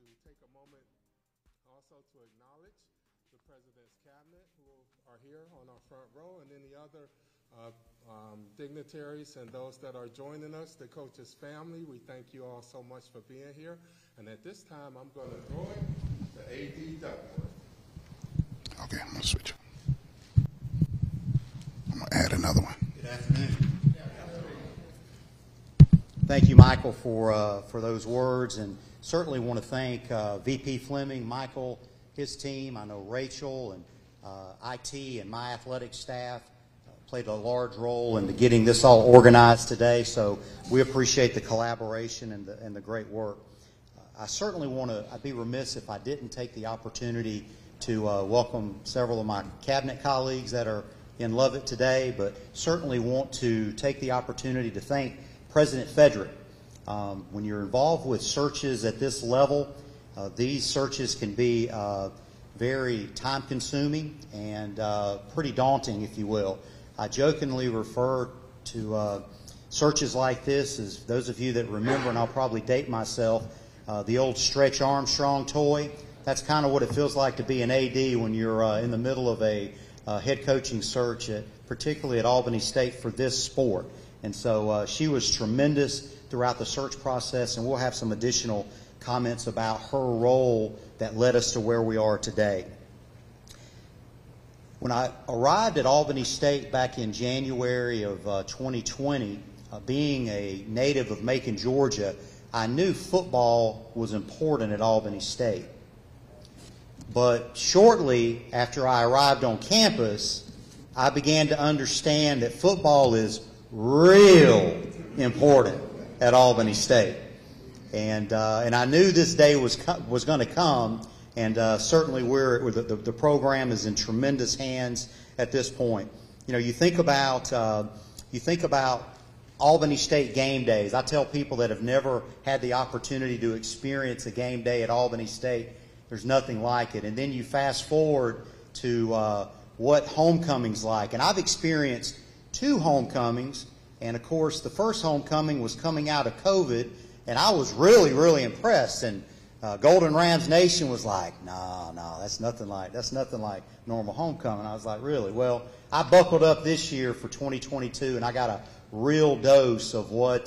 to take a moment also to acknowledge the President's Cabinet who are here on our front row, and any other dignitaries and those that are joining us, the coach's family. We thank you all so much for being here. And at this time, I'm going to throw it to A.D. Duckworth. Okay, I'm going to switch. I'm going to add another one. Good afternoon. Thank you, Michael, for those words, and certainly want to thank VP Fleming, Michael, his team. I know Rachel and IT and my athletic staff played a large role in getting this all organized today, so we appreciate the collaboration and the great work. I certainly want to, I'd be remiss if I didn't take the opportunity to welcome several of my cabinet colleagues that are in Lovett today, but certainly want to take the opportunity to thank President Federick. When you're involved with searches at this level, these searches can be very time-consuming and pretty daunting, if you will. I jokingly refer to searches like this as, those of you that remember, and I'll probably date myself, the old Stretch Armstrong toy. That's kind of what it feels like to be an AD when you're in the middle of a head coaching search, particularly at Albany State for this sport. And so she was tremendous throughout the search process, and we'll have some additional comments about her role that led us to where we are today. When I arrived at Albany State back in January of 2020, being a native of Macon, Georgia, I knew football was important at Albany State. But shortly after I arrived on campus, I began to understand that football is real important at Albany State. And I knew this day was going to come. And certainly the program is in tremendous hands at this point. You know, you think about Albany State game days. I tell people that have never had the opportunity to experience a game day at Albany State, there's nothing like it. And then you fast forward to what homecoming's like. And I've experienced 2 homecomings. And of course, the first homecoming was coming out of COVID, and I was really, really impressed. And Golden Rams Nation was like, no, that's nothing like normal homecoming. I was like, really? Well, I buckled up this year for 2022, and I got a real dose of what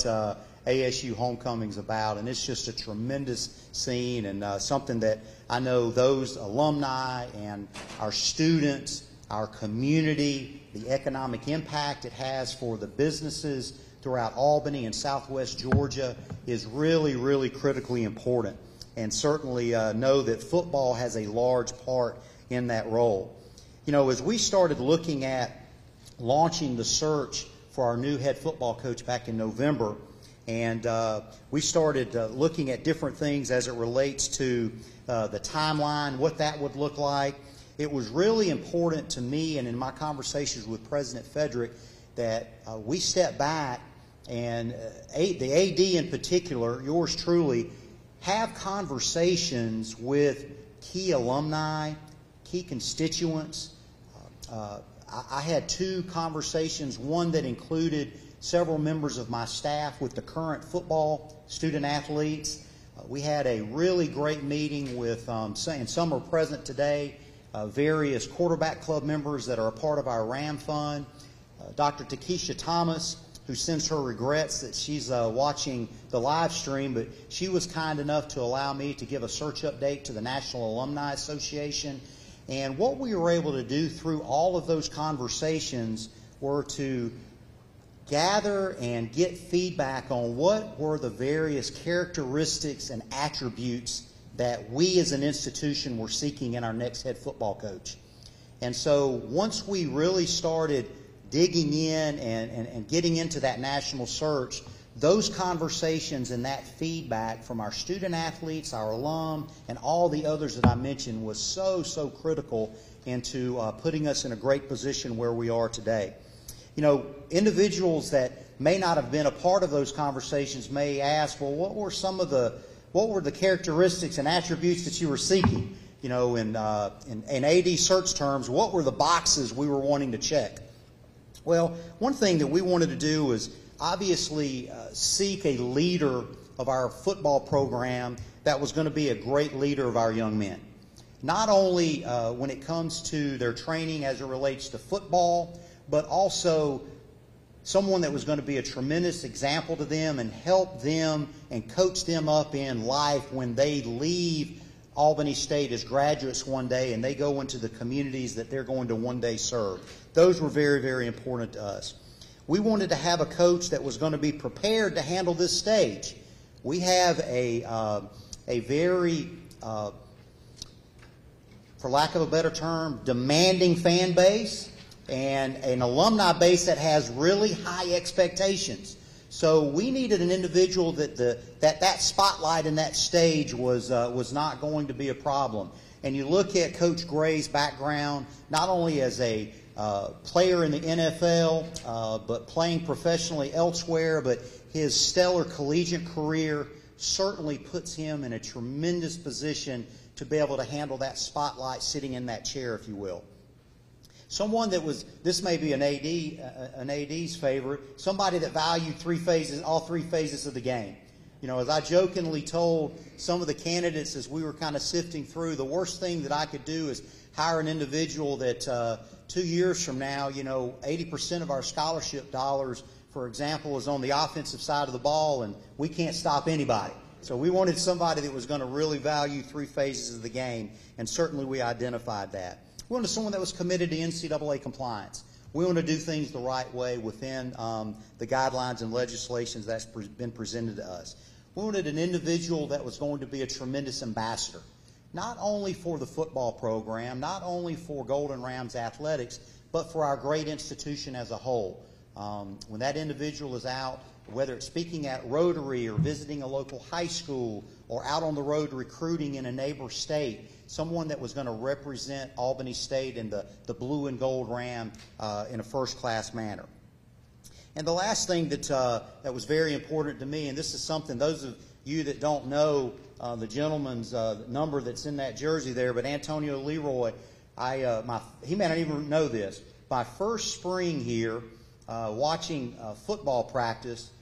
ASU homecoming's about, and it's just a tremendous scene and something that I know those alumni and our students, our community, the economic impact it has for the businesses throughout Albany and Southwest Georgia is really, really critically important. And certainly know that football has a large part in that role. You know, as we started looking at launching the search for our new head football coach back in November, and we started looking at different things as it relates to the timeline, what that would look like. It was really important to me, and in my conversations with President Federick, that we step back and the AD in particular, yours truly, have conversations with key alumni, key constituents. I had 2 conversations, one that included several members of my staff with the current football student athletes. We had a really great meeting with, and some are present today, various quarterback club members that are a part of our RAM Fund. Dr. Takesha Thomas, who sends her regrets that she's watching the live stream, but she was kind enough to allow me to give a search update to the National Alumni Association. And what we were able to do through all of those conversations were to gather and get feedback on what were the various characteristics and attributes that we as an institution were seeking in our next head football coach. And so once we really started digging in and getting into that national search, those conversations and that feedback from our student athletes, our alum, and all the others that I mentioned was so critical into putting us in a great position where we are today. You know, individuals that may not have been a part of those conversations may ask, well, what were the characteristics and attributes that you were seeking? You know, in AD search terms, what were the boxes we were wanting to check? Well, one thing that we wanted to do was obviously seek a leader of our football program that was going to be a great leader of our young men. Not only when it comes to their training as it relates to football, but also someone that was going to be a tremendous example to them and help them and coach them up in life when they leave Albany State as graduates one day and they go into the communities that they're going to one day serve. Those were very, very important to us. We wanted to have a coach that was going to be prepared to handle this stage. We have a very, for lack of a better term, demanding fan base and an alumni base that has really high expectations. So we needed an individual that spotlight and that stage was not going to be a problem. And you look at Coach Gray's background, not only as a player in the NFL, but playing professionally elsewhere, but his stellar collegiate career certainly puts him in a tremendous position to be able to handle that spotlight sitting in that chair, if you will. Someone that was, this may be an AD's favorite, somebody that valued all three phases of the game. You know, as I jokingly told some of the candidates as we were kind of sifting through, the worst thing that I could do is hire an individual that 2 years from now, 80% of our scholarship dollars, for example, is on the offensive side of the ball, and we can't stop anybody. So we wanted somebody that was going to really value three phases of the game, and certainly we identified that. We wanted someone that was committed to NCAA compliance. We want to do things the right way within the guidelines and legislations that's been presented to us. We wanted an individual that was going to be a tremendous ambassador, not only for the football program, not only for Golden Rams athletics, but for our great institution as a whole. When that individual is out, whether it's speaking at Rotary or visiting a local high school or out on the road recruiting in a neighbor state, someone that was going to represent Albany State and the blue and gold Ram in a first-class manner. And the last thing that was very important to me, and this is something, those of you that don't know the gentleman's number that's in that jersey there, but Antonio Leroy, he may not even know this. My first spring here, watching football practice,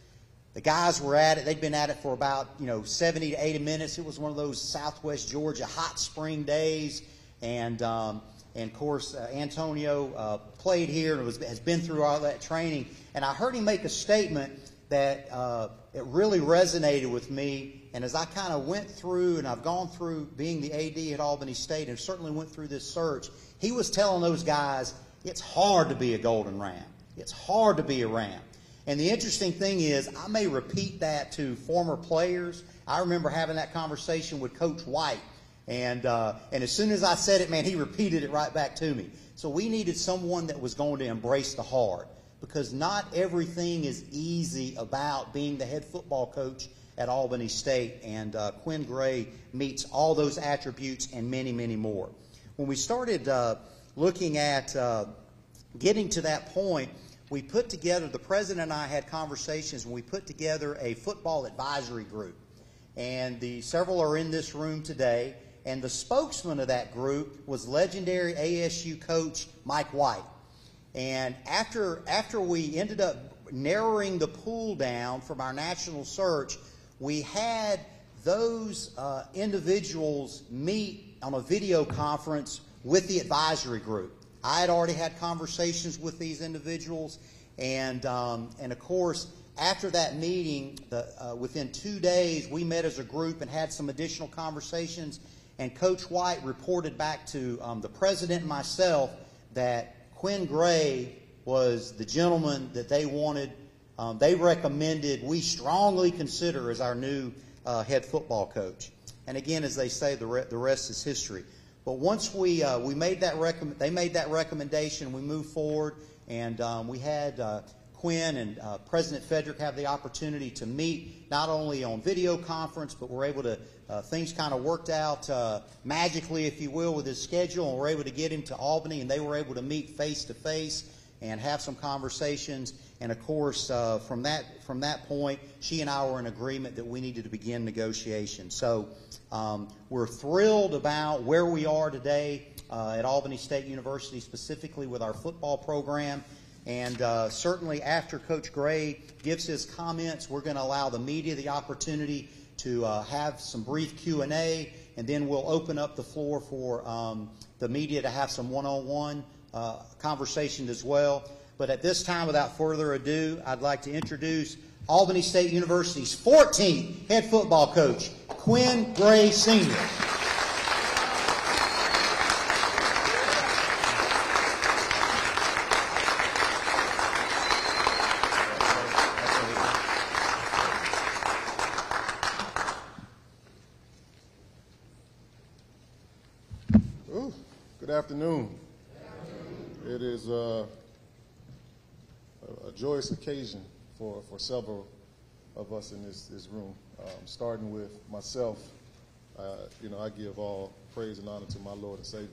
the guys were at it. They'd been at it for about 70 to 80 minutes. It was one of those Southwest Georgia hot spring days, and of course Antonio played here and has been through all that training. And I heard him make a statement that it really resonated with me. And as I kind of went through, and I've gone through being the AD at Albany State, and certainly went through this search, he was telling those guys, it's hard to be a Golden Ram. It's hard to be a Ram. And the interesting thing is, I may repeat that to former players. I remember having that conversation with Coach White. And as soon as I said it, man, he repeated it right back to me. So we needed someone that was going to embrace the hard, because not everything is easy about being the head football coach at Albany State. And Quinn Gray meets all those attributes and many, many more. When we started looking at getting to that point, we put together, the president and I had conversations, and we put together a football advisory group. And several are in this room today. And the spokesman of that group was legendary ASU coach Mike White. And after we ended up narrowing the pool down from our national search, we had those individuals meet on a video conference with the advisory group. I had already had conversations with these individuals, and of course, after that meeting, within 2 days, we met as a group and had some additional conversations, and Coach White reported back to the president and myself that Quinn Gray was the gentleman that they wanted, they recommended, we strongly consider as our new head football coach. And again, as they say, the rest is history. But once they made that recommendation, we moved forward, and we had Quinn and President Fedrick have the opportunity to meet not only on video conference, but we're able to, things kind of worked out magically, if you will, with his schedule, and we're able to get him to Albany, and they were able to meet face to face and have some conversations. And of course, from that point, she and I were in agreement that we needed to begin negotiations. So we're thrilled about where we are today at Albany State University, specifically with our football program. And certainly after Coach Gray gives his comments, we're going to allow the media the opportunity to have some brief Q&A, and then we'll open up the floor for the media to have some one-on-one conversation as well. But at this time, without further ado, I'd like to introduce Albany State University's 14th head football coach, Quinn Gray, Sr. Good afternoon. It is a joyous occasion for several of us in this room. Starting with myself, I give all praise and honor to my Lord and Savior,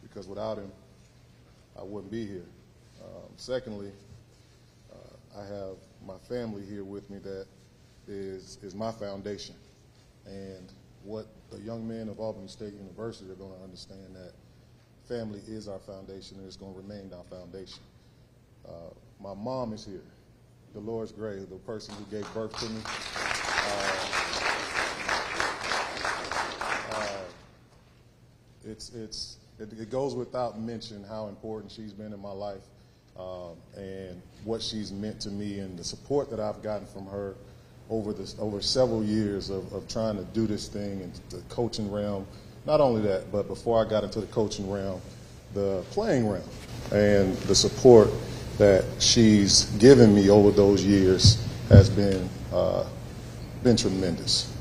because without him, I wouldn't be here. Secondly, I have my family here with me that is my foundation. And what the young men of Albany State University are going to understand, that family is our foundation and it's going to remain our foundation. My mom is here, Dolores Gray, the person who gave birth to me. It goes without mention how important she's been in my life, and what she's meant to me, and the support that I've gotten from her over several years of trying to do this thing in the coaching realm. Not only that, but before I got into the coaching realm, the playing realm, and the support that she's given me over those years has been tremendous.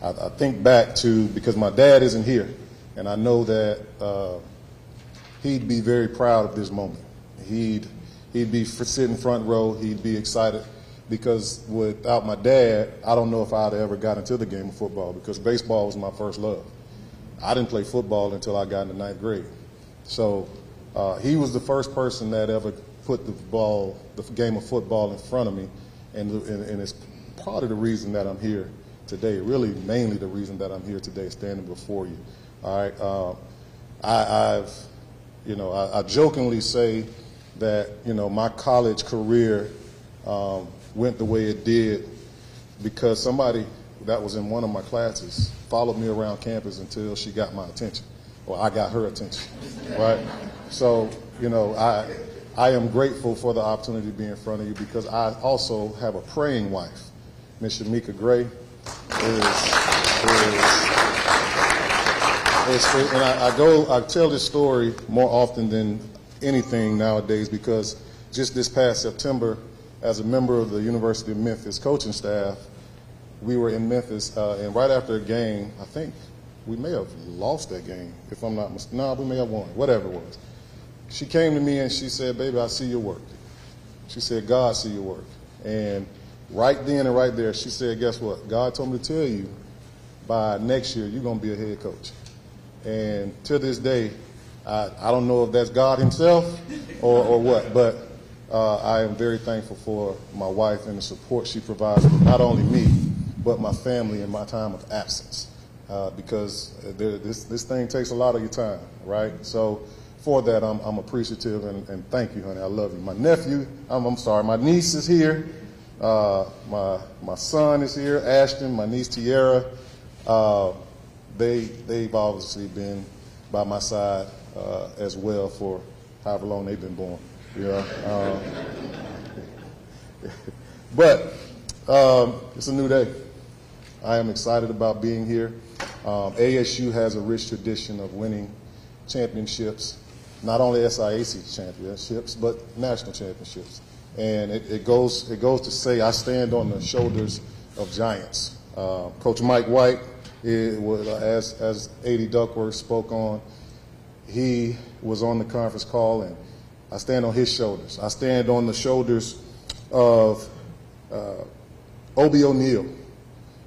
I think back to, because my dad isn't here, and I know that he'd be very proud of this moment. He'd be sitting front row. He'd be excited, because without my dad, I don't know if I'd ever got into the game of football, because baseball was my first love. I didn't play football until I got into 9th grade. So he was the first person that ever put the game of football in front of me, and it's part of the reason that I'm here today, really mainly the reason that I'm here today, standing before you. All right, I jokingly say that, my college career went the way it did because somebody that was in one of my classes followed me around campus until she got my attention, or I got her attention, right? So, I am grateful for the opportunity to be in front of you, because I also have a praying wife, Miss Shamika Gray. And I tell this story more often than anything nowadays, because just this past September, as a member of the University of Memphis coaching staff, we were in Memphis, and right after a game, I think we may have lost that game, if I'm not mistaken. No, we may have won, whatever it was. She came to me and she said, "Baby, I see your work." She said, "God see your work." And right then and right there, she said, "Guess what? God told me to tell you, by next year, you're going to be a head coach." And to this day, I don't know if that's God himself or what, but I am very thankful for my wife and the support she provides for not only me, but my family in my time of absence, because this thing takes a lot of your time, right? So for that, I'm appreciative, and thank you, honey. I love you. My nephew, my niece is here. My son is here, Ashton, my niece Tiara. They've obviously been by my side as well for however long they've been born. But it's a new day. I am excited about being here. ASU has a rich tradition of winning championships, not only SIAC championships, but national championships. And it goes to say I stand on the shoulders of giants. Coach Mike White, as A.D. Duckworth spoke on, he was on the conference call, and I stand on his shoulders. I stand on the shoulders of Obie O'Neill.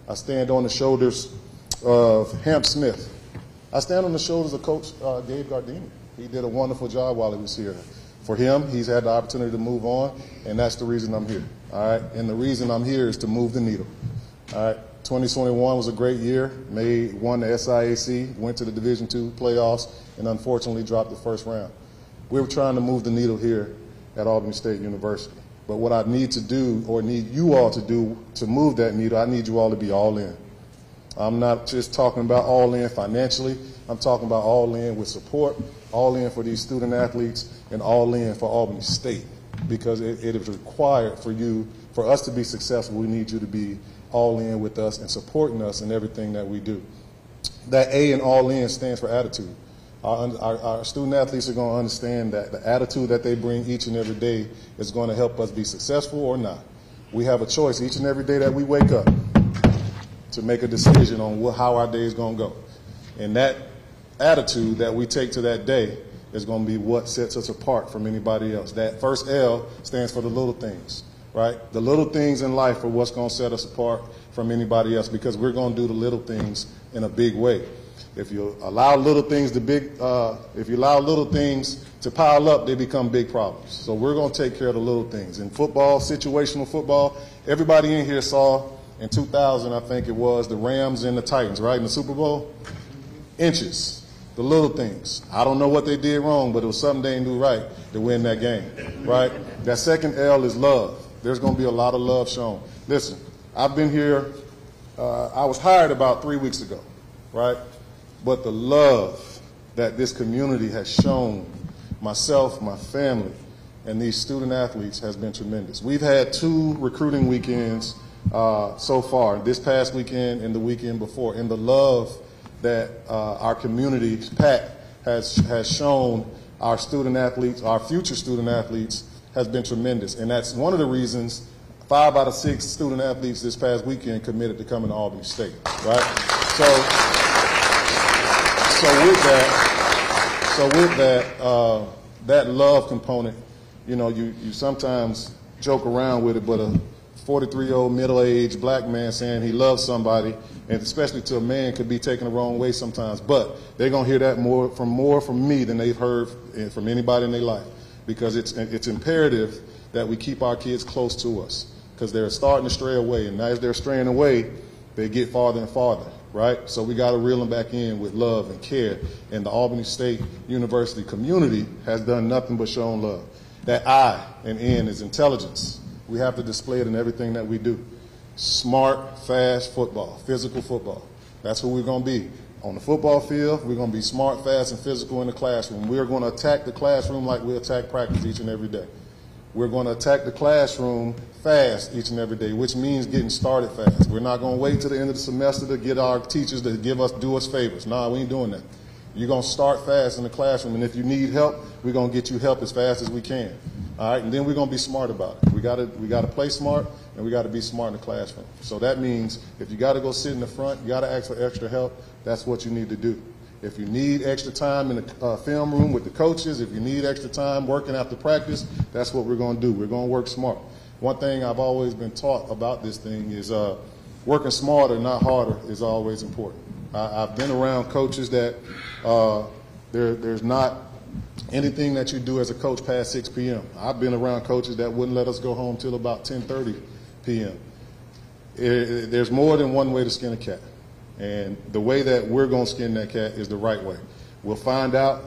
I stand on the shoulders of Hamp Smith. I stand on the shoulders of Coach Gabe Gardini. He did a wonderful job while he was here. For him, he's had the opportunity to move on, and that's the reason I'm here. All right, and the reason I'm here is to move the needle. All right, 2021 was a great year. Won the SIAC, went to the Division II playoffs, and unfortunately dropped the first round. We were trying to move the needle here at Albany State University. But what I need to do, or need you all to do to move that needle, I need you all to be all in. I'm not just talking about all in financially. I'm talking about all in with support, all in for these student athletes, and all in for Albany State. Because it is required for us to be successful, we need you to be all in with us and supporting us in everything that we do. That A in all in stands for attitude. Our student athletes are going to understand that the attitude that they bring each and every day is going to help us be successful or not. We have a choice each and every day that we wake up to make a decision on how our day is going to go. And that attitude that we take to that day is going to be what sets us apart from anybody else. That first L stands for the little things, right? The little things in life are what's going to set us apart from anybody else, because we're going to do the little things in a big way. If you allow little things to pile up, they become big problems. So we're going to take care of the little things. In football, situational football, everybody in here saw in 2000, I think it was, the Rams and the Titans, right, in the Super Bowl? Inches, the little things. I don't know what they did wrong, but it was something they didn't do right to win that game, right? That second L is love. There's going to be a lot of love shown. Listen, I've been here, I was hired about 3 weeks ago, right? But the love that this community has shown myself, my family, and these student athletes has been tremendous. We've had 2 recruiting weekends so far, this past weekend and the weekend before, and the love that our community, PAC, has shown our student athletes, our future student athletes, has been tremendous. And that's one of the reasons 5 out of 6 student athletes this past weekend committed to coming to Albany State, right? So with that, that love component, you know, you sometimes joke around with it, but a 43-year-old middle-aged black man saying he loves somebody, and especially to a man, could be taken the wrong way sometimes. But they're going to hear that more from me than they've heard from anybody in their life, because it's imperative that we keep our kids close to us, because they're starting to stray away, and as they're straying away, they get farther and farther. Right? So we got to reel them back in with love and care. And the Albany State University community has done nothing but shown love. That I and N is intelligence. We have to display it in everything that we do. Smart, fast football, physical football. That's who we're going to be. On the football field, we're going to be smart, fast, and physical in the classroom. We're going to attack the classroom like we attack practice each and every day. We're going to attack the classroom fast each and every day, which means getting started fast. We're not going to wait till the end of the semester to get our teachers to do us favors. Nah, we ain't doing that. You're going to start fast in the classroom, and if you need help, we're going to get you help as fast as we can. All right, and then we're going to be smart about it. We got to play smart, and we got to be smart in the classroom. So that means if you got to go sit in the front, you got to ask for extra help. That's what you need to do. If you need extra time in the film room with the coaches, if you need extra time working after practice, that's what we're going to do. We're going to work smart. One thing I've always been taught about this thing is working smarter, not harder, is always important. I've been around coaches that there's not anything that you do as a coach past 6 p.m. I've been around coaches that wouldn't let us go home till about 10:30 p.m. There's more than one way to skin a cat. And the way that we're going to skin that cat is the right way. We'll find out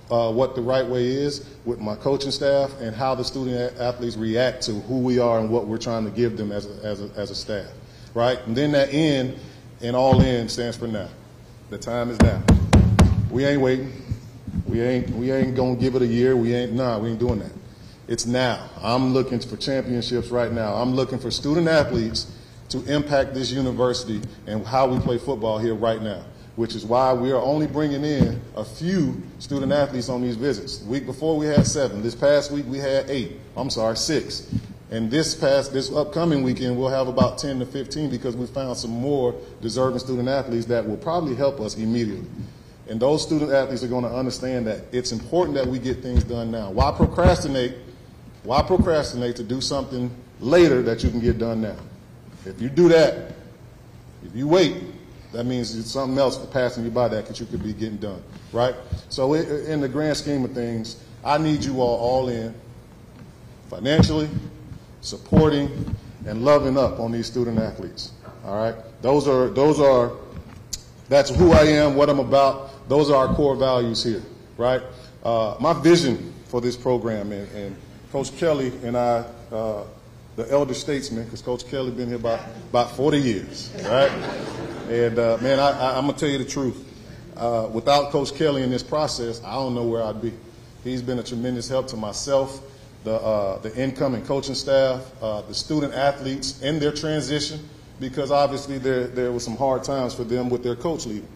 what the right way is with my coaching staff and how the student athletes react to who we are and what we're trying to give them as a staff, right? And then that N in all in stands for now. The time is now. We ain't waiting. We ain't going to give it a year. We ain't doing that. It's now. I'm looking for championships right now. I'm looking for student athletes to impact this university and how we play football here right now, which is why we are only bringing in a few student athletes on these visits. The week before we had 7. This past week we had 6. And this upcoming weekend we'll have about 10 to 15 because we found some more deserving student athletes that will probably help us immediately. And those student athletes are going to understand that it's important that we get things done now. Why procrastinate? Why procrastinate to do something later that you can get done now? If you do that, if you wait, that means it's something else passing you by that you could be getting done, right? So in the grand scheme of things, I need you all in financially, supporting, and loving up on these student athletes, all right? That's who I am, what I'm about. Those are our core values here, right? My vision for this program, and Coach Kelly and I, the elder statesman, because Coach Kelly been here about 40 years, right? And man, I'm gonna tell you the truth. Without Coach Kelly in this process, I don't know where I'd be. He's been a tremendous help to myself, the incoming coaching staff, the student athletes in their transition, because obviously there were some hard times for them with their coach leaving.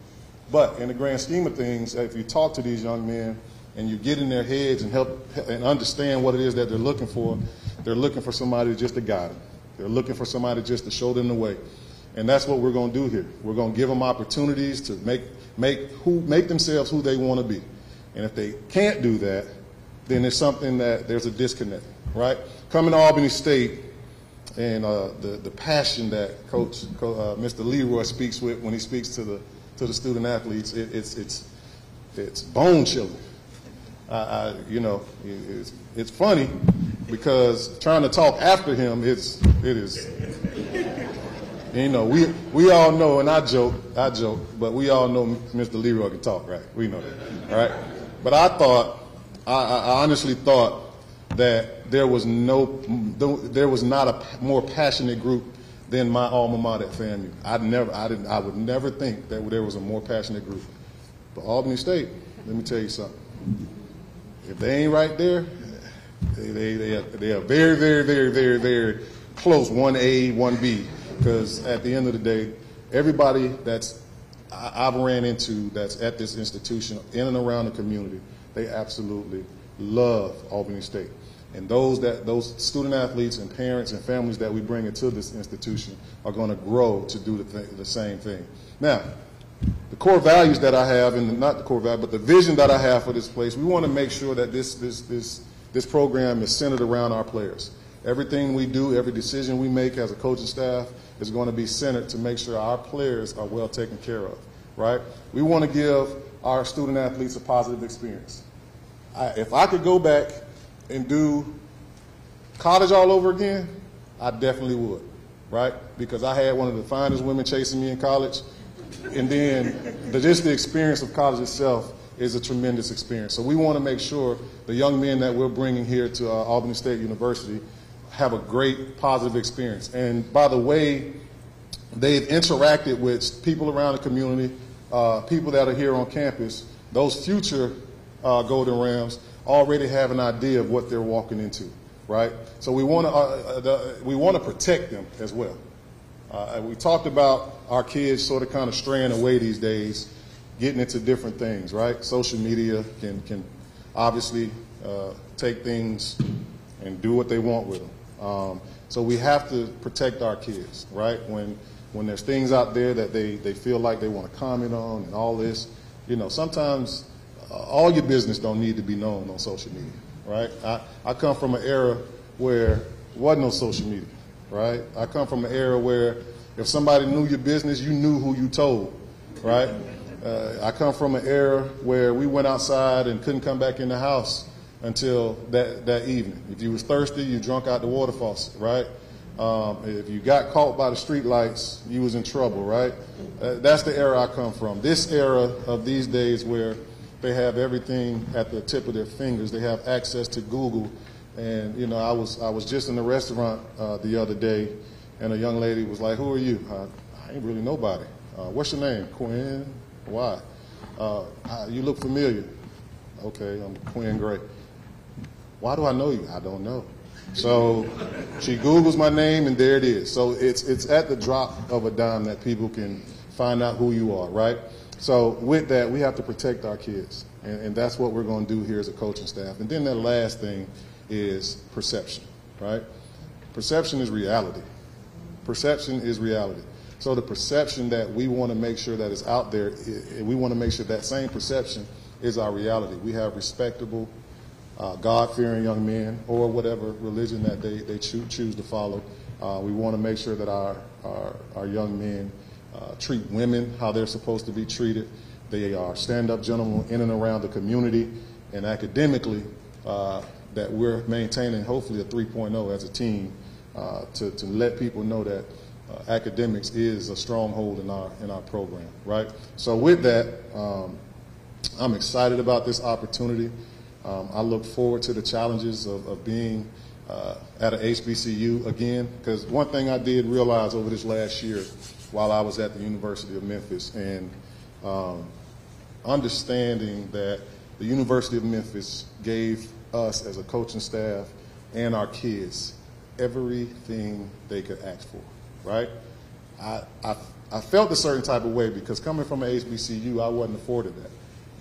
But in the grand scheme of things, if you talk to these young men and you get in their heads and help and understand what it is that they're looking for somebody just to guide them. They're looking for somebody just to show them the way. And that's what we're going to do here. We're going to give them opportunities to make themselves who they want to be. And if they can't do that, then it's something that there's a disconnect, right? Coming to Albany State and the passion that Coach Mr. Leroy speaks with when he speaks to the student athletes, it's bone chilling. You know, it's funny because trying to talk after him, it is. You know, we all know, and I joke, but we all know Mr. Leroy can talk, right? We know that, right? But I honestly thought that there was not a more passionate group than my alma mater at FAMU. I would never think that there was a more passionate group. But Albany State, let me tell you something. If they ain't right there, they are very, very, very, very, very close, 1A, 1B. Because at the end of the day, everybody I've ran into that's at this institution, in and around the community, they absolutely love Albany State. And those student athletes and parents and families that we bring into this institution are going to grow to do the same thing. Now, the core values that I have, and not the core value, but the vision that I have for this place, we want to make sure that this program is centered around our players. Everything we do, every decision we make as a coaching staff is going to be centered to make sure our players are well taken care of, right? We want to give our student athletes a positive experience. If I could go back and do college all over again, I definitely would, right? Because I had one of the finest women chasing me in college, and then just the experience of college itself is a tremendous experience. So we want to make sure the young men that we're bringing here to Albany State University have a great positive experience. And by the way, they've interacted with people around the community, people that are here on campus. Those future Golden Rams already have an idea of what they're walking into, right? So we want to protect them as well. We talked about our kids sort of kind of straying away these days, getting into different things, right? Social media can obviously take things and do what they want with them. So we have to protect our kids, right? When there's things out there that they feel like they want to comment on and all this, you know, sometimes all your business don't need to be known on social media, right? I come from an era where there wasn't no social media, right? I come from an era where if somebody knew your business, you knew who you told, right? I come from an era where we went outside and couldn't come back in the house until that evening. If you was thirsty, you drunk out the water faucet, right? If you got caught by the street lights, you was in trouble, right? That's the era I come from. This era of these days where they have everything at the tip of their fingers. They have access to Google. And, you know, I was just in a restaurant the other day, and a young lady was like, "Who are you?" I ain't really nobody. What's your name? Quinn. Why? You look familiar. Okay, I'm Quinn Gray. Why do I know you? I don't know. So she Googles my name, and there it is. So it's at the drop of a dime that people can find out who you are, right? So with that, we have to protect our kids, and that's what we're going to do here as a coaching staff. And then that last thing is perception, right? Perception is reality. Perception is reality. So the perception that we want to make sure that is out there, we want to make sure that same perception is our reality. We have respectable, God-fearing young men, or whatever religion that they choose to follow. We want to make sure that our young men treat women how they're supposed to be treated. They are stand-up gentlemen in and around the community, and academically, that we're maintaining hopefully a 3.0 as a team to let people know that academics is a stronghold in our program, right? So with that, I'm excited about this opportunity. I look forward to the challenges of being at an HBCU again, because one thing I did realize over this last year while I was at the University of Memphis, and understanding that the University of Memphis gave us as a coaching staff and our kids everything they could ask for, right? I felt a certain type of way because coming from an HBCU, I wasn't afforded that,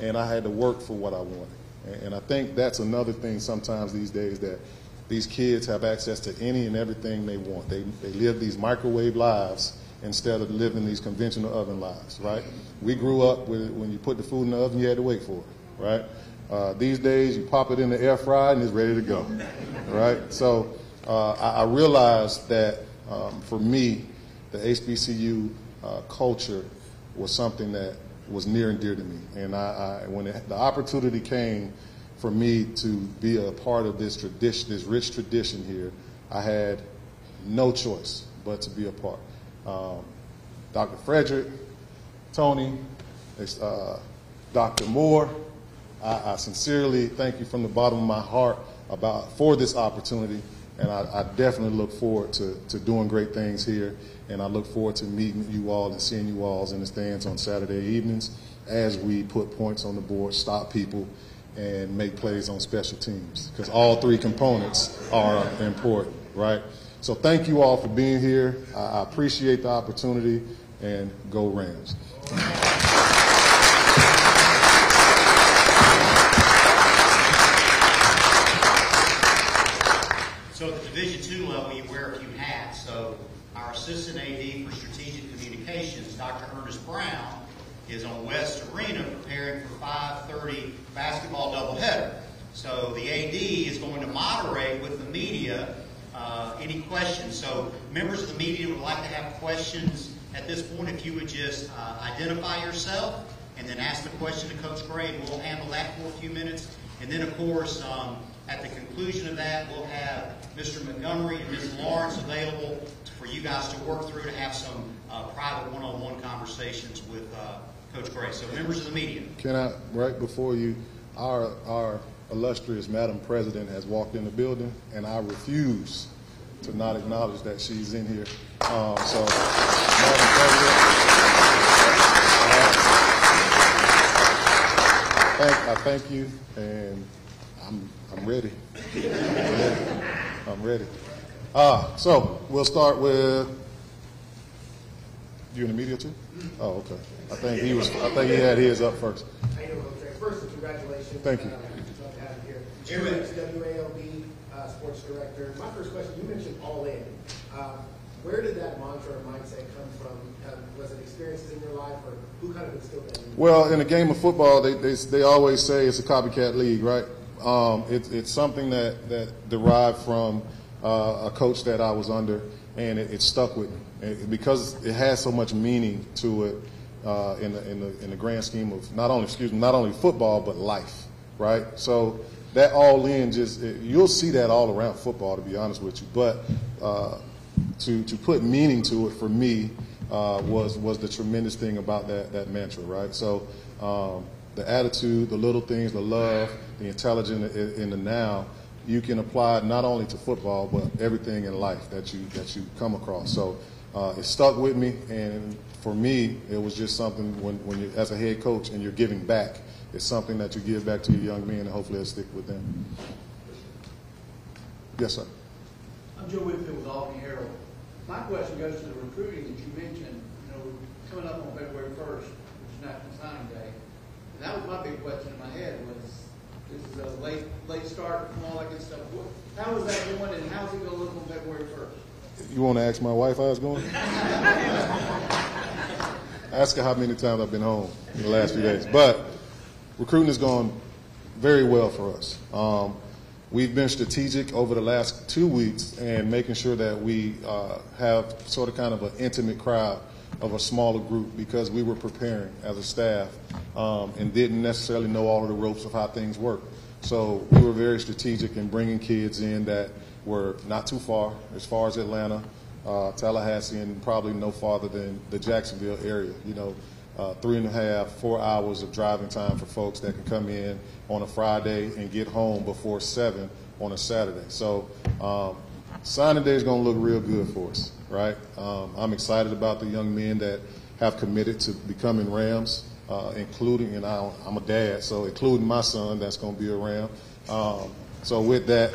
and I had to work for what I wanted. And I think that's another thing sometimes these days, that these kids have access to any and everything they want. They live these microwave lives instead of living these conventional oven lives, right? We grew up with, when you put the food in the oven, you had to wait for it, right? These days, you pop it in the air fryer and it's ready to go, right? So I realized that for me, the HBCU culture was something that was near and dear to me. And when the opportunity came for me to be a part of this tradition, this rich tradition here, I had no choice but to be a part. Dr. Frederick, Tony, Dr. Moore, I sincerely thank you from the bottom of my heart for this opportunity, and I definitely look forward to doing great things here, and I look forward to meeting you all and seeing you all in the stands on Saturday evenings as we put points on the board, stop people, and make plays on special teams, because all three components are important, right? So thank you all for being here. I appreciate the opportunity, and go Rams. So at the Division II level, you wear a few hats. So our Assistant AD for Strategic Communications, Dr. Ernest Brown, is on West Arena preparing for 5:30 basketball doubleheader. So the AD is going to moderate with the media any questions. So members of the media would like to have questions at this point. If you would just identify yourself and then ask the question to Coach Gray, and we'll handle that for a few minutes. And then, of course, at the conclusion of that, we'll have Mr. Montgomery and Ms. Lawrence available for you guys to work through to have some private one-on-one conversations with Coach Gray. So members of the media. Can I, right before you, our illustrious Madam President has walked in the building, and I refuse to not acknowledge that she's in here. So, Madam President, I thank you, and I'm ready. I'm ready. So we'll start with you in the media too. Oh, okay. I think he had his up first. How you doing, Coach? First, congratulations. Thank you. Love to have you here. Jim, WALB sports director. My first question, you mentioned all in. Where did that mantra or mindset come from? Was it experiences in your life, or who kind of instilled that in you? Well, in a game of football, they always say it's a copycat league, right? It's something that derived from a coach that I was under, and it stuck with me because it has so much meaning to it in the grand scheme of not only football but life, right? So that all in you'll see that all around football, to be honest with you. But to put meaning to it for me was the tremendous thing about that mantra, right? So the attitude, the little things, the love, the intelligence in the now, you can apply not only to football but everything in life that you come across. So it stuck with me, and for me, it was just something when you, as a head coach, and you're giving back, it's something that you give back to your young men, and hopefully it'll stick with them. Yes, sir. I'm Joe Whitfield with Albany Herald. My question goes to the recruiting that you mentioned. You know, coming up on February 1st, which is National Signing Day, and that was my big question in my head was, this is a late start and all that good stuff. How is that going, and how's it going to look on February 1st? You want to ask my wife how it's going? Ask her how many times I've been home in the last few days. But recruiting has gone very well for us. We've been strategic over the last 2 weeks and making sure that we have sort of kind of an intimate crowd of a smaller group, because we were preparing as a staff and didn't necessarily know all of the ropes of how things work. So we were very strategic in bringing kids in that were not too far as Atlanta, Tallahassee, and probably no farther than the Jacksonville area. You know, 3.5, 4 hours of driving time for folks that can come in on a Friday and get home before 7 on a Saturday. So signing day is going to look real good for us, right? I'm excited about the young men that have committed to becoming Rams, including, and I'm a dad, so including my son that's going to be a Ram. So with that,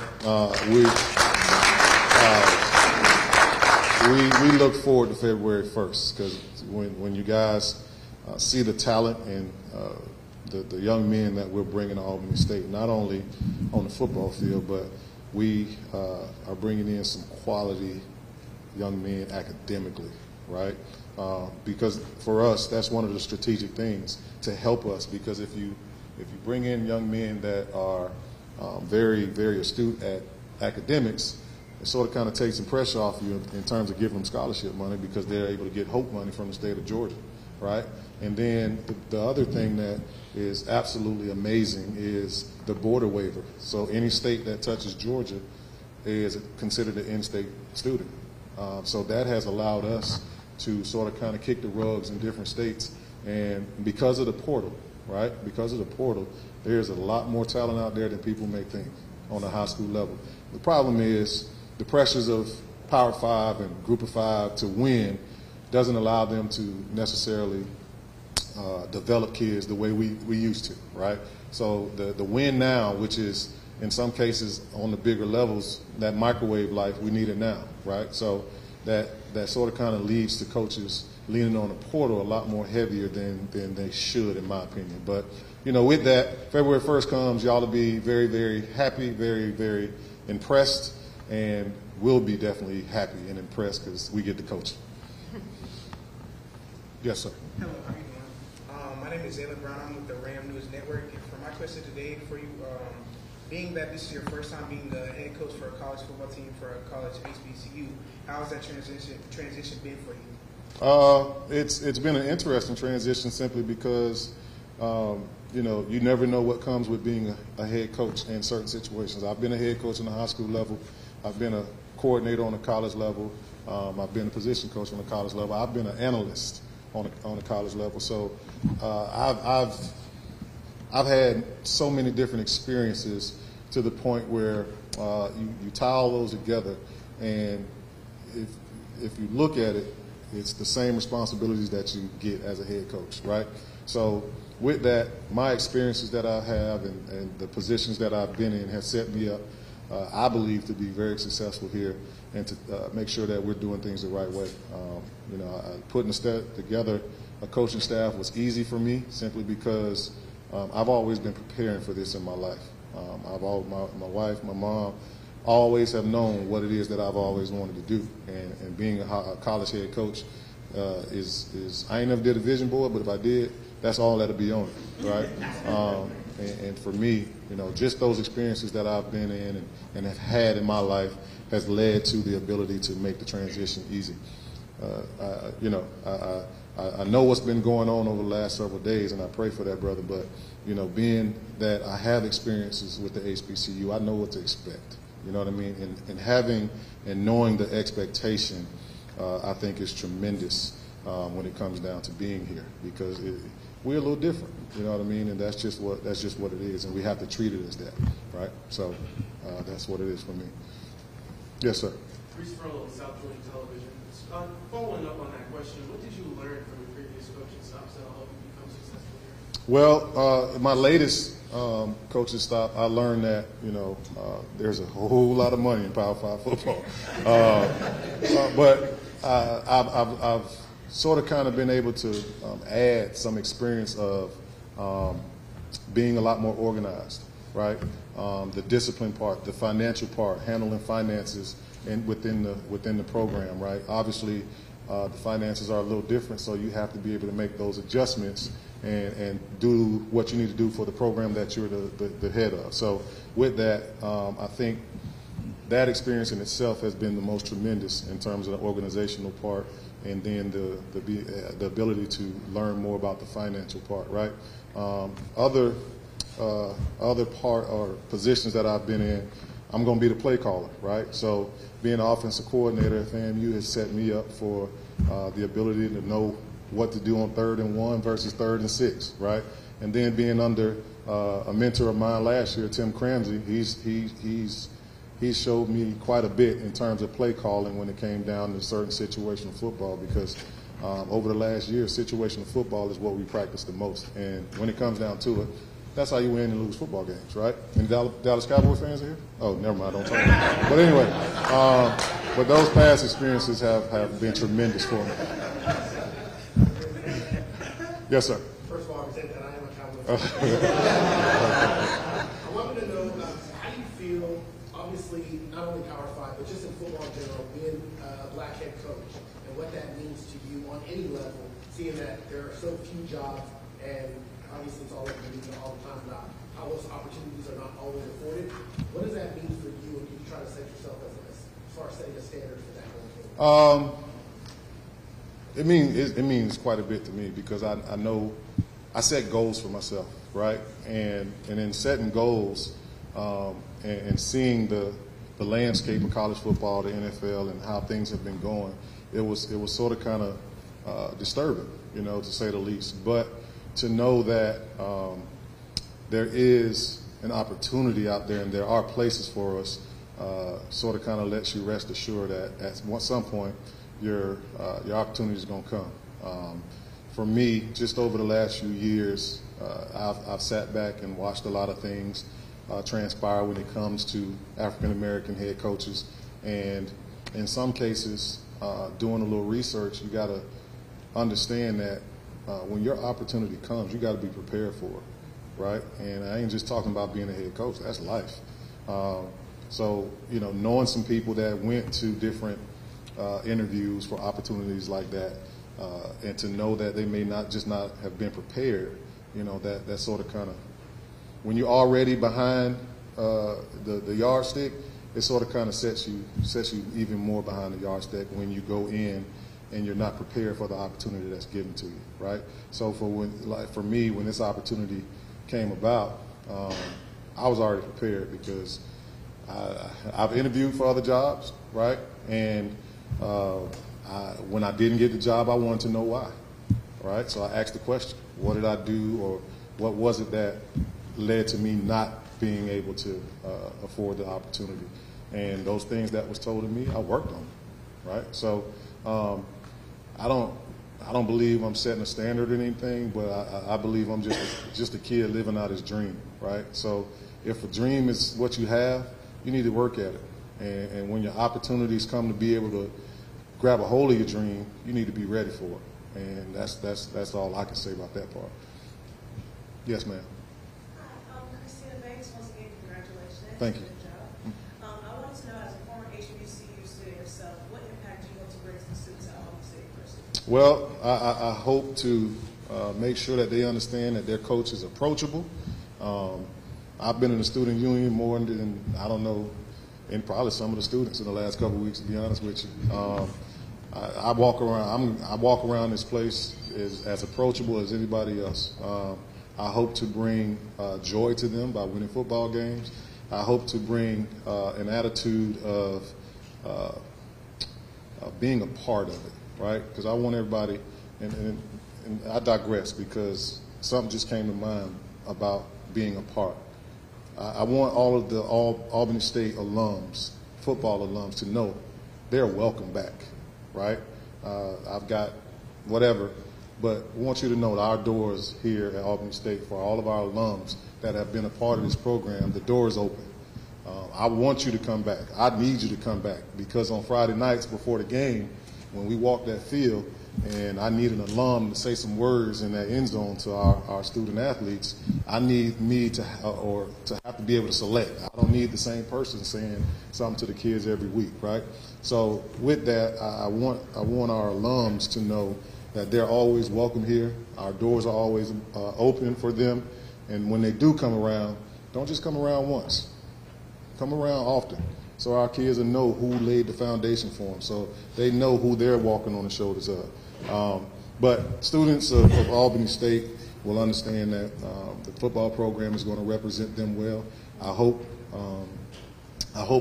we look forward to February 1st, because when you guys see the talent and the young men that we're bringing to Albany State, not only on the football field, but we are bringing in some quality young men academically, right? Because for us, that's one of the strategic things to help us, because if you bring in young men that are very, very astute at academics, it sort of kind of takes some pressure off you in terms of giving them scholarship money, because they're able to get hope money from the state of Georgia, right? And then the other thing that is absolutely amazing is the border waiver. So any state that touches Georgia is considered an in-state student. So that has allowed us to sort of kind of kick the rugs in different states. And because of the portal, right? Because of the portal, there's a lot more talent out there than people may think on the high school level. The problem is the pressures of Power 5 and Group of 5 to win doesn't allow them to necessarily develop kids the way we used to, right? So the win now, which is in some cases on the bigger levels, that microwave life, we need it now, right? So that sort of kind of leads to coaches leaning on the portal a lot more heavier than they should, in my opinion. But, you know, with that, February 1st comes, y'all will be very, very happy, very, very impressed, and we'll be definitely happy and impressed because we get to coach. Yes, sir. Hello, how are you doing? My name is Jalen Brown. I'm with the Ram News Network. And for my question today for you, being that this is your first time being the head coach for a college football team for a college HBCU, how has that transition been for you? It's been an interesting transition simply because, you know, you never know what comes with being a head coach in certain situations. I've been a head coach on the high school level. I've been a coordinator on the college level. I've been a position coach on the college level. I've been an analyst on the college level. So I've had so many different experiences to the point where you tie all those together, and if you look at it, it's the same responsibilities that you get as a head coach, right? So with that, my experiences that I have and the positions that I've been in have set me up, I believe, to be very successful here and to make sure that we're doing things the right way. You know, putting together a coaching staff was easy for me simply because I've always been preparing for this in my life. My wife, my mom, always have known what it is that I've always wanted to do. And being a college head coach is I ain't never did a vision board, but if I did, that's all that'll be on it, right? And for me, you know, just those experiences that I've been in and have had in my life has led to the ability to make the transition easy. You know, I know what's been going on over the last several days, and I pray for that, brother. But, you know, being that I have experiences with the HBCU, I know what to expect. You know what I mean? And having and knowing the expectation, I think is tremendous when it comes down to being here, because we're a little different. You know what I mean? And that's just what it is, and we have to treat it as that, right? So that's what it is for me. Yes, sir. Reese Furlow, South Georgia Television. Following up on that question, what did you learn from your previous coaching stops that'll help you become successful here? Well, my latest coaching stop, I learned that, you know, there's a whole lot of money in Power 5 football. But I've sort of kind of been able to add some experience of being a lot more organized, right? The discipline part, the financial part, handling finances and within the program, right? Obviously, the finances are a little different, so you have to be able to make those adjustments and do what you need to do for the program that you're the head of. So with that, I think that experience in itself has been the most tremendous in terms of the organizational part, and then the ability to learn more about the financial part, right? Other part or positions that I've been in, I'm going to be the play caller, right? So being an offensive coordinator at FAMU has set me up for the ability to know what to do on 3rd and 1 versus 3rd and 6, right? And then being under a mentor of mine last year, Tim Cramsey, he's showed me quite a bit in terms of play calling when it came down to certain situational football, because over the last year, situational football is what we practice the most. And when it comes down to it, that's how you win and lose football games, right? Any Dallas Cowboy fans here? Oh, never mind, don't talk about it. But anyway, but those past experiences have been tremendous for me. Yes, sir. First of all, I present that I am a Cowboy fan. I wanted to know, how do you feel, obviously, not only Power 5, but just in football in general, being a black head coach, and what that means to you on any level, seeing that there are so few jobs, and obviously it's all over the media all the time about how those opportunities are not always afforded. What does that mean for you, and you try to set yourself as far as setting a standard for that going forward? It means quite a bit to me, because I know I set goals for myself, right? And in setting goals and seeing the landscape of college football, the NFL, and how things have been going, it was sort of kind of disturbing, to say the least. But to know that there is an opportunity out there and there are places for us sort of kind of lets you rest assured that at some point your opportunity is going to come. For me, just over the last few years, I've sat back and watched a lot of things transpire when it comes to African American head coaches, and in some cases, doing a little research, you got to understand that when your opportunity comes, you got to be prepared for it, right? And I ain't just talking about being a head coach; that's life. So, knowing some people that went to different interviews for opportunities like that, and to know that they may not have been prepared, that sort of kind of, when you're already behind the yardstick, it sort of kind of sets you even more behind the yardstick when you go in and you're not prepared for the opportunity that's given to you, right? So for me, when this opportunity came about, I was already prepared, because I've interviewed for other jobs, right? And when I didn't get the job, I wanted to know why, right? So I asked the question, what did I do, or what was it that led to me not being able to afford the opportunity? And those things that was told to me, I worked on it, right? So I don't believe I'm setting a standard or anything, but I believe I'm just a kid living out his dream, right? So if a dream is what you have, you need to work at it. And when your opportunities come to be able to grab a hold of your dream, you need to be ready for it. And that's all I can say about that part. Yes, ma'am. Hi, Christina Banks. Once again, congratulations. Thank you. Good job. I want to know, as a former HBCU student yourself, what impact do you hope to bring to the students at Albany State University? Well, I hope to make sure that they understand that their coach is approachable. I've been in the student union more than, I don't know, and probably some of the students in the last couple of weeks, to be honest with you. I walk around this place as approachable as anybody else. I hope to bring joy to them by winning football games. I hope to bring an attitude of being a part of it, right? Because I want everybody, and I digress because something just came to mind about being a part. I want all of the Albany State alums, football alums, to know they're welcome back, right? I've got whatever, but I want you to know that our doors here at Albany State, for all of our alums that have been a part of this program, the door is open. I want you to come back. I need you to come back, because on Friday nights before the game, when we walk that field, and I need an alum to say some words in that end zone to our student athletes, I need me to have to be able to select. I don't need the same person saying something to the kids every week, right? So with that, I want our alums to know that they're always welcome here. Our doors are always open for them, and when they do come around, don't just come around once. Come around often, so our kids will know who laid the foundation for them, so they know who they're walking on the shoulders of. But students of Albany State will understand that the football program is going to represent them well. I hope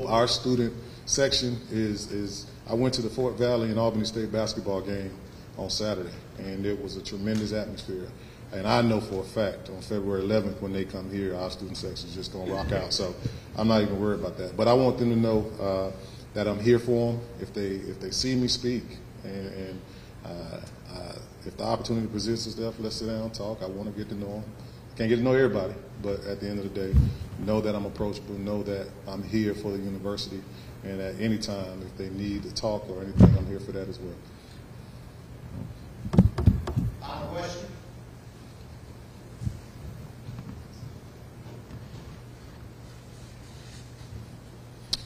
our student section is. I went to the Fort Valley and Albany State basketball game on Saturday, and it was a tremendous atmosphere. And I know for a fact on February 11th when they come here, our student section is just going to rock out. So I'm not even worried about that. But I want them to know that I'm here for them. If they see me speak, and if the opportunity presents itself, let's sit down and talk. I want to get to know them. Can't get to know everybody, but at the end of the day, know that I'm approachable, know that I'm here for the university, and at any time, if they need to talk or anything, I'm here for that as well. Final question?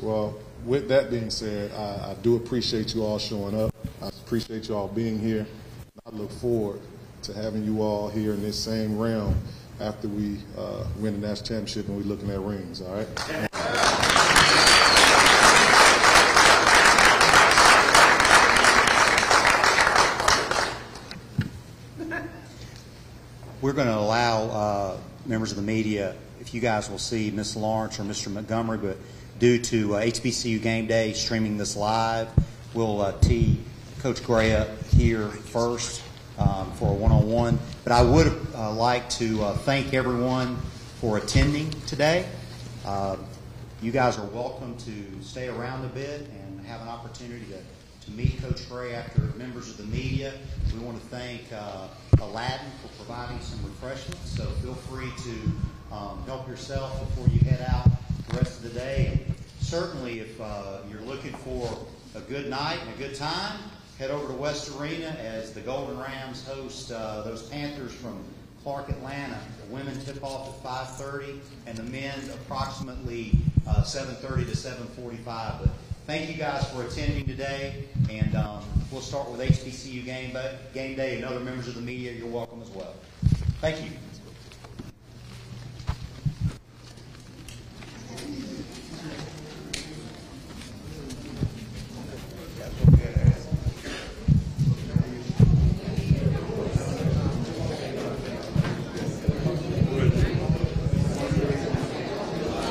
Well, with that being said, I do appreciate you all showing up. I appreciate you all being here. I look forward to having you all here in this same realm after we win the national championship and we're looking at rings, all right? We're going to allow members of the media, if you guys will see Ms. Lawrence or Mr. Montgomery, but due to HBCU Game Day streaming this live, we'll tee Coach Gray up here first for a one-on-one. But I would like to thank everyone for attending today. You guys are welcome to stay around a bit and have an opportunity to meet Coach Gray after members of the media. We want to thank Aladdin for providing some refreshments, so feel free to help yourself before you head out the rest of the day. And certainly if you're looking for a good night and a good time, head over to West Arena as the Golden Rams host those Panthers from Clark, Atlanta. The women tip off at 5:30 and the men approximately 7:30 to 7:45. But thank you guys for attending today, and we'll start with HBCU Game Day, and other members of the media, you're welcome as well. Thank you.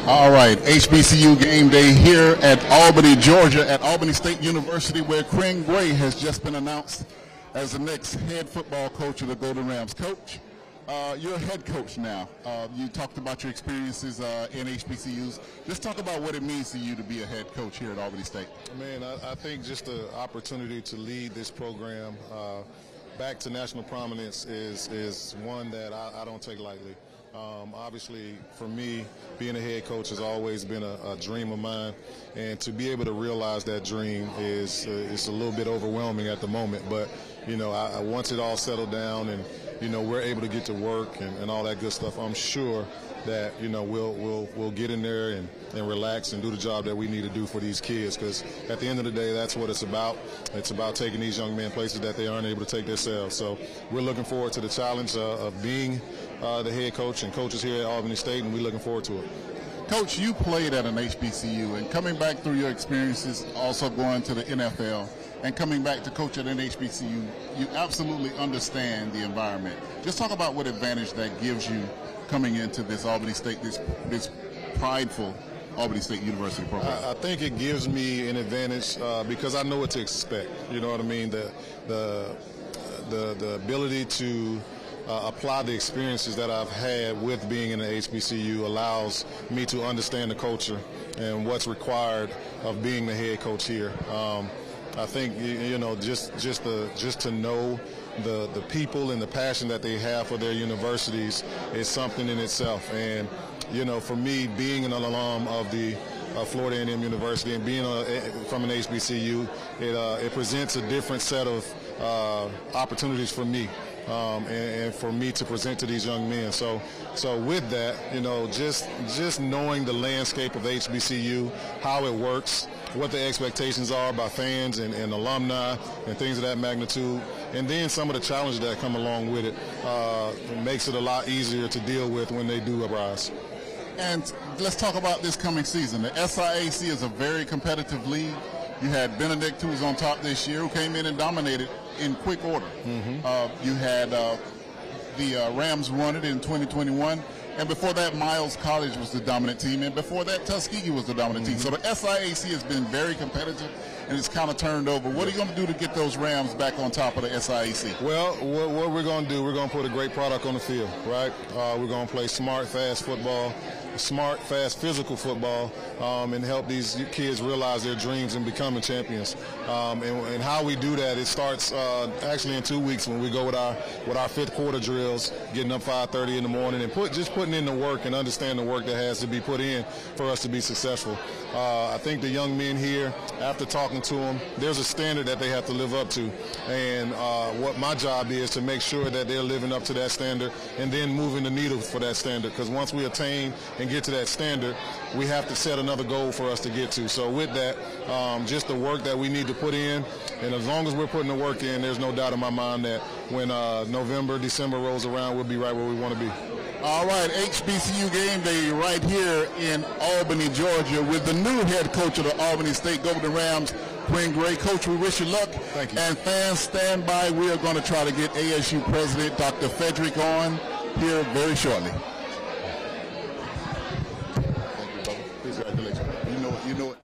All right, HBCU Game Day here at Albany, Georgia, at Albany State University, where Quinn Gray has just been announced as the next head football coach of the Golden Rams. Coach, you're a head coach now. You talked about your experiences in HBCUs. Just talk about what it means to you to be a head coach here at Albany State. Man, I think just the opportunity to lead this program back to national prominence is one that I don't take lightly. Obviously, for me, being a head coach has always been a dream of mine, and to be able to realize that dream is it's a little bit overwhelming at the moment. But you know, once it all settled down and you know we're able to get to work and all that good stuff, I'm sure that you know we'll get in there and relax and do the job that we need to do for these kids, because at the end of the day, that's what it's about. It's about taking these young men places that they aren't able to take themselves. So we're looking forward to the challenge of being the head coach and coaches here at Albany State, and we're looking forward to it. Coach, you played at an HBCU, and coming back through your experiences, also going to the NFL, and coming back to coach at an HBCU, you absolutely understand the environment. Just talk about what advantage that gives you coming into this Albany State, this prideful Albany State University program. I think it gives me an advantage because I know what to expect. You know what I mean? The ability to apply the experiences that I've had with being in the HBCU allows me to understand the culture and what's required of being the head coach here. I think you know just to know the people and the passion that they have for their universities is something in itself. And you know, for me, being an alum of the Florida A&M University and being from an HBCU, it presents a different set of opportunities for me. And for me to present to these young men. So with that, you know, just knowing the landscape of HBCU, how it works, what the expectations are by fans and alumni and things of that magnitude, and then some of the challenges that come along with it, makes it a lot easier to deal with when they do arise. And let's talk about this coming season. The SIAC is a very competitive league. You had Benedict, who was on top this year, who came in and dominated in quick order. Mm-hmm. You had the Rams won it in 2021, and before that, Miles College was the dominant team, and before that, Tuskegee was the dominant team. So the SIAC has been very competitive. and it's kind of turned over. What are you going to do to get those Rams back on top of the SIAC? Well, what we're going to do, we're going to put a great product on the field, right? We're going to play smart, fast football, smart, fast, physical football, and help these kids realize their dreams and becoming champions. And how we do that, it starts actually in 2 weeks when we go with our fifth quarter drills, getting up 5:30 in the morning and just putting in the work and understand the work that has to be put in for us to be successful. I think the young men here, after talking to them, there's a standard that they have to live up to. And what my job is to make sure that they're living up to that standard and then moving the needle for that standard. Because once we attain and get to that standard, we have to set another goal for us to get to. So with that, just the work that we need to put in, and as long as we're putting the work in, there's no doubt in my mind that when November, December rolls around, we'll be right where we want to be. All right, HBCU game day right here in Albany, Georgia, with the new head coach of the Albany State Golden Rams, Quinn Gray. Coach, we wish you luck. Thank you. And fans, stand by. We are going to try to get ASU President Dr. Frederick on here very shortly. Thank you, brother. Congratulations. You know it.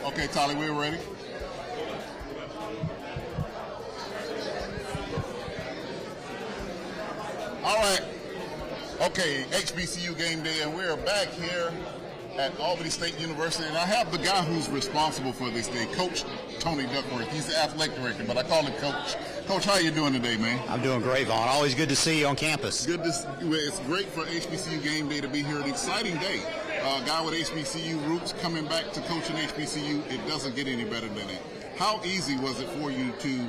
Okay, Tolly, we're ready. All right. Okay, HBCU game day, and we're back here at Albany State University, and I have the guy who's responsible for this day, Coach Tony Duckworth. He's the athletic director, but I call him Coach. Coach, how are you doing today, man? I'm doing great, Vaughn. Always good to see you on campus. It's great for HBCU game day to be here. An exciting day. A guy with HBCU roots coming back to coaching HBCU, it doesn't get any better than that. How easy was it for you to,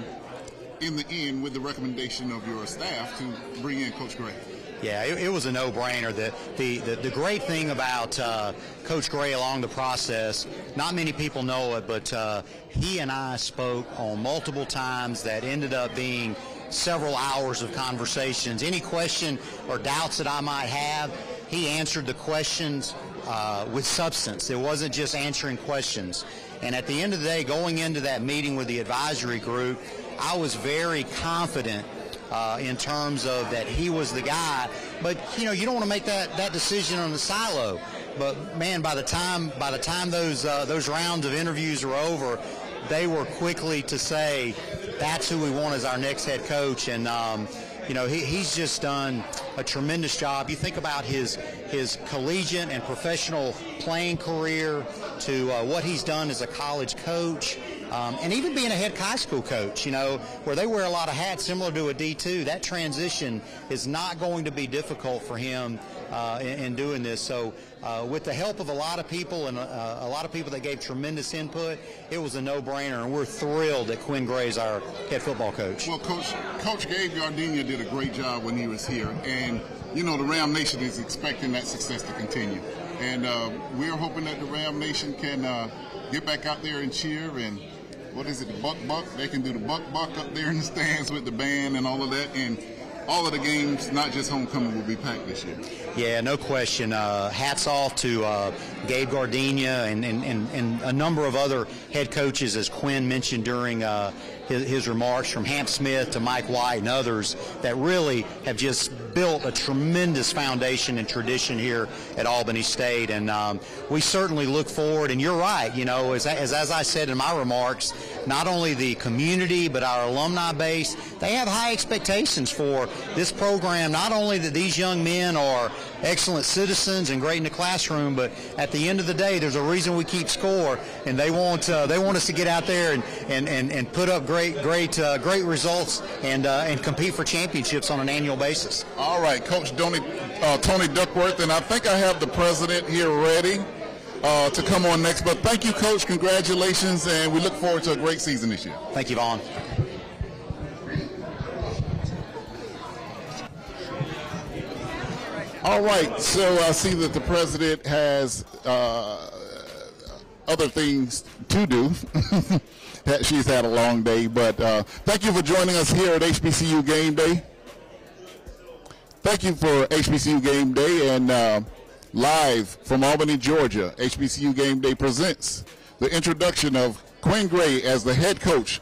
in the end, with the recommendation of your staff, to bring in Coach Gray? Yeah, it was a no-brainer. The great thing about Coach Gray along the process, not many people know it, but he and I spoke on multiple times that ended up being several hours of conversations. Any question or doubts that I might have, he answered the questions with substance. It wasn't just answering questions. And at the end of the day, going into that meeting with the advisory group, I was very confident in terms of that he was the guy. But you know, you don't want to make that decision on the silo. But man, by the time those rounds of interviews were over, they were quickly to say that's who we want as our next head coach. And you know, he's just done a tremendous job. You think about his collegiate and professional playing career to what he's done as a college coach. And even being a head high school coach, you know, where they wear a lot of hats similar to a D2, that transition is not going to be difficult for him in doing this. So with the help of a lot of people and a lot of people that gave tremendous input, it was a no-brainer, and we're thrilled that Quinn Gray is our head football coach. Well, Coach Gabe Gardenia did a great job when he was here, and, you know, the Ram Nation is expecting that success to continue. And we're hoping that the Ram Nation can get back out there and cheer, and what is it, the Buck? They can do the Buck up there in the stands with the band and all of that. And all of the games, not just homecoming, will be packed this year. Yeah, no question. Hats off to Gabe Gardenia and a number of other head coaches, as Quinn mentioned during his remarks, from Hamp Smith to Mike White and others that really have just built a tremendous foundation and tradition here at Albany State. And we certainly look forward, and you're right, you know, as I said in my remarks, not only the community but our alumni base, they have high expectations for this program, not only that these young men are excellent citizens and great in the classroom, but at the end of the day, there's a reason we keep score, and they want us to get out there and put up great results and compete for championships on an annual basis. All right, Coach Tony Duckworth, and I think I have the president here ready to come on next. But thank you, Coach. Congratulations, and we look forward to a great season this year. Thank you, Vaughn. All right, so I see that the president has other things to do. She's had a long day, but thank you for joining us here at HBCU Game Day. Thank you for HBCU Game Day, and live from Albany, Georgia, HBCU Game Day presents the introduction of Quinn Gray as the head coach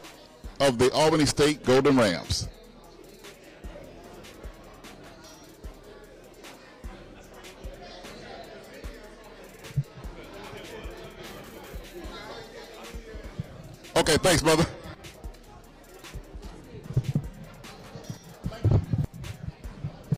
of the Albany State Golden Rams. Okay, thanks, brother.